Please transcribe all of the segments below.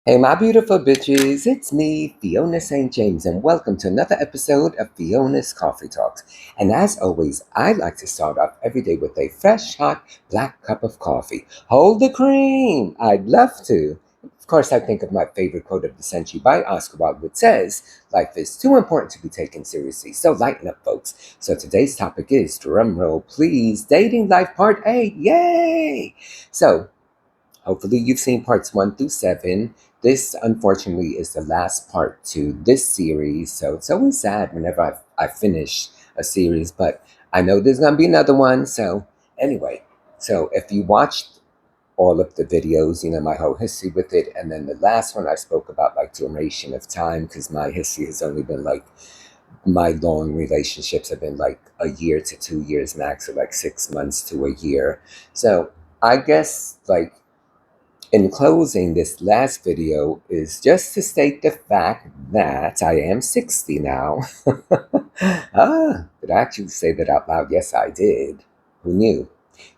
Hey, my beautiful bitches, it's me, Fiona St. James, and welcome to another episode of Fiona's Coffee Talks. And as always, I like to start off every day with a fresh, hot, black cup of coffee. Hold the cream! I'd love to. Of course, I think of my favorite quote of the century by Oscar Wilde, which says, "Life is too important to be taken seriously, so lighten up, folks." So today's topic is, drumroll please, dating life part 8. Yay! So, hopefully, you've seen parts 1 through 7. This, unfortunately, is the last part to this series. So it's always sad whenever I finish a series, but I know there's going to be another one. So, anyway, so if you watched all of the videos, my whole history with it, and then the last one I spoke about like duration of time, because my history has only been like my long relationships have been like a year to 2 years max, or like 6 months to a year. So, I guess like in closing, this last video is just to state the fact that I am 60 now. Did I actually say that out loud? Yes, I did. Who knew?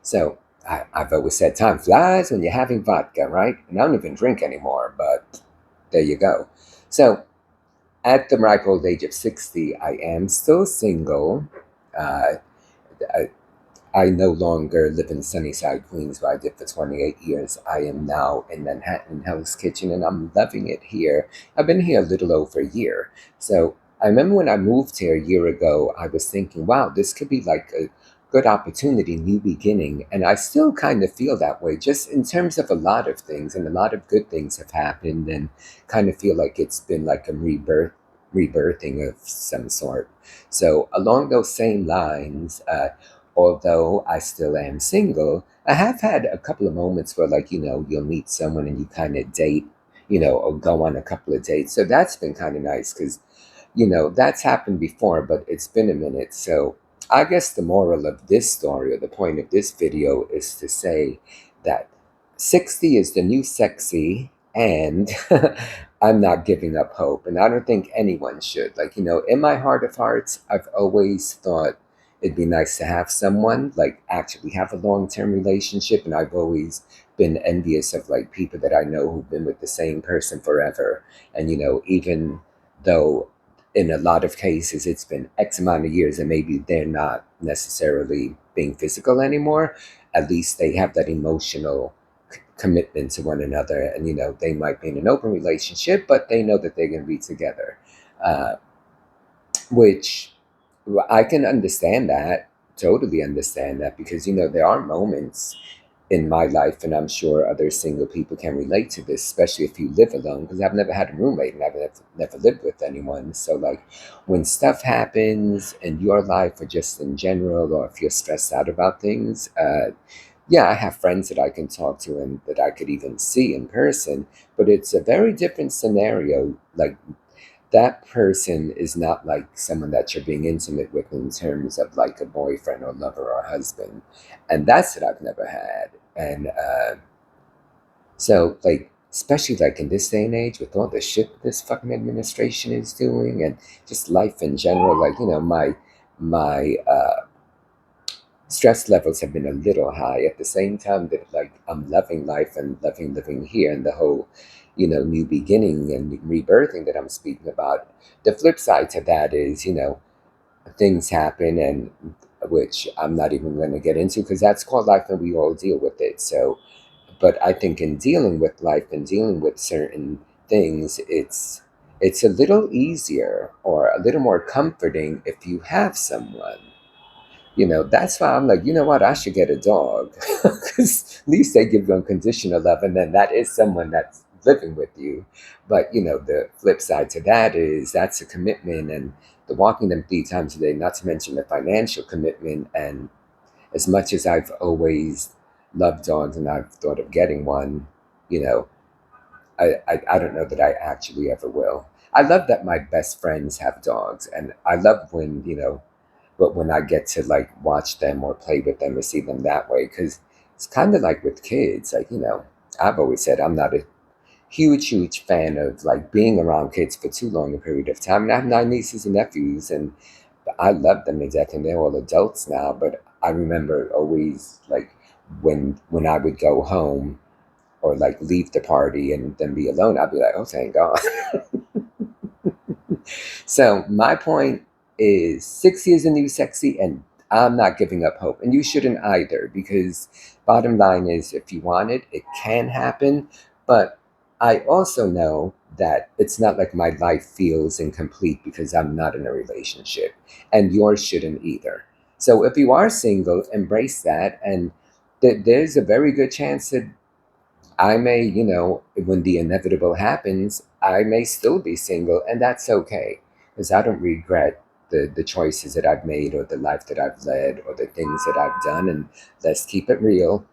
So, I've always said time flies when you're having vodka, right? And I don't even drink anymore, but there you go. So, at the ripe old age of 60, I am still single. Uh, I no longer live in Sunnyside, Queens, where I did for 28 years. I am now in Manhattan, Hell's Kitchen, and I'm loving it here. I've been here a little over a year. So I remember when I moved here a year ago, I was thinking, wow, this could be like a good opportunity, new beginning. And I still kind of feel that way, just in terms of a lot of things, and a lot of good things have happened, and kind of feel like it's been like a rebirthing of some sort. So along those same lines, although I still am single, I have had a couple of moments where, like, you'll meet someone and you kind of date, or go on a couple of dates. So that's been kind of nice because, that's happened before, but it's been a minute. So I guess the moral of this story, or the point of this video, is to say that 60 is the new sexy, and I'm not giving up hope. And I don't think anyone should. Like, in my heart of hearts, I've always thought it'd be nice to have someone, like, actually have a long-term relationship. And I've always been envious of like people that I know who've been with the same person forever. And even though in a lot of cases it's been X amount of years and maybe they're not necessarily being physical anymore, at least they have that emotional commitment to one another. And they might be in an open relationship, but they know that they're going to be together, uh, which I can understand that, totally understand that, because there are moments in my life, and I'm sure other single people can relate to this, especially if you live alone, because I've never had a roommate and I've never lived with anyone. So, like, when stuff happens in your life or just in general, or if you're stressed out about things, yeah, I have friends that I can talk to and that I could even see in person, but it's a very different scenario. Like, that person is not like someone that you're being intimate with in terms of like a boyfriend or lover or husband. And that's what I've never had. And so, like, especially like in this day and age with all the shit this fucking administration is doing, and just life in general, like, my stress levels have been a little high at the same time that, like, I'm loving life and loving living here, and the whole, new beginning and rebirthing that I'm speaking about. The flip side to that is, things happen, and which I'm not even going to get into because that's called life and we all deal with it. So, but I think in dealing with life and dealing with certain things, it's a little easier or a little more comforting if you have someone. That's why I'm like, you know what, I should get a dog. Because at least they give you unconditional love, and then that is someone that's living with you. But, the flip side to that is that's a commitment, and the walking them 3 times a day, not to mention the financial commitment. And as much as I've always loved dogs and I've thought of getting one, you know, I don't know that I actually ever will. I love that my best friends have dogs, and I love when, but when I get to like watch them or play with them or see them that way, because it's kind of like with kids. Like, I've always said I'm not a huge fan of like being around kids for too long a period of time. And I have 9 nieces and nephews, and I love them to death, and they're all adults now. But I remember always like when I would go home, or like leave the party and then be alone, I'll be like, oh, thank God. So my point is 6 years in new sexy, and I'm not giving up hope. And you shouldn't either, because bottom line is if you want it, it can happen. But I also know that it's not like my life feels incomplete because I'm not in a relationship, and yours shouldn't either. So if you are single, embrace that. And there's a very good chance that I may, when the inevitable happens, I may still be single, and that's okay, because I don't regret the choices that I've made, or the life that I've led, or the things that I've done. And let's keep it real.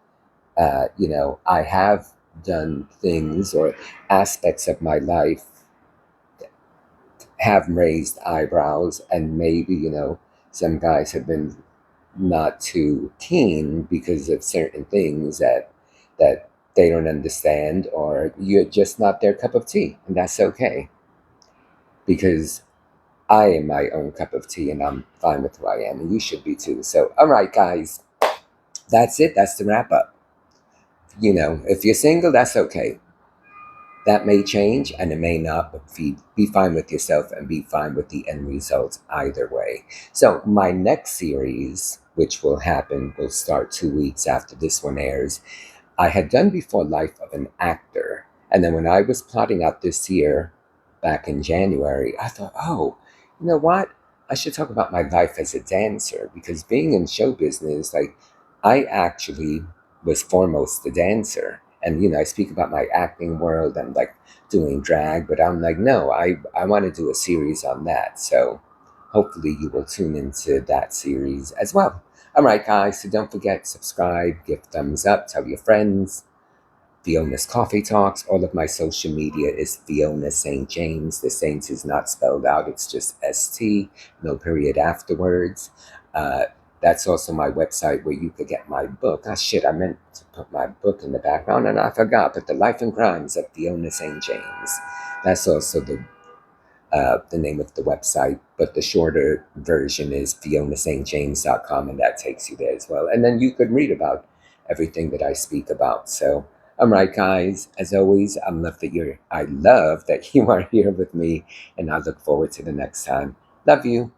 I have done things or aspects of my life have raised eyebrows, and maybe, some guys have been not too keen because of certain things that they don't understand, or you're just not their cup of tea, and that's okay, because I am my own cup of tea, and I'm fine with who I am, and you should be too. So all right, guys, that's it. That's the wrap up. If you're single, that's okay. That may change and it may not, but be fine with yourself and be fine with the end result either way. So, my next series, which will start 2 weeks after this one airs. I had done before Life of an Actor. And then when I was plotting out this year, back in January, I thought, oh, you know what? I should talk about my life as a dancer, because being in show business, like, I actually was foremost a dancer. And, I speak about my acting world and like doing drag, but I'm like, no, I want to do a series on that. So hopefully you will tune into that series as well. All right, guys, so don't forget, subscribe, give thumbs up, tell your friends. Fiona's Coffee Talks. All of my social media is Fiona St. James. The Saint is not spelled out, it's just ST, no period afterwards. Uh, that's also my website where you could get my book. Ah, shit, I meant to put my book in the background and I forgot, but The Life and Crimes of Fiona St. James. That's also the name of the website, but the shorter version is FionaSt.James.com, and that takes you there as well. And then you could read about everything that I speak about. So, all right, guys. As always, I love that you are here with me, and I look forward to the next time. Love you.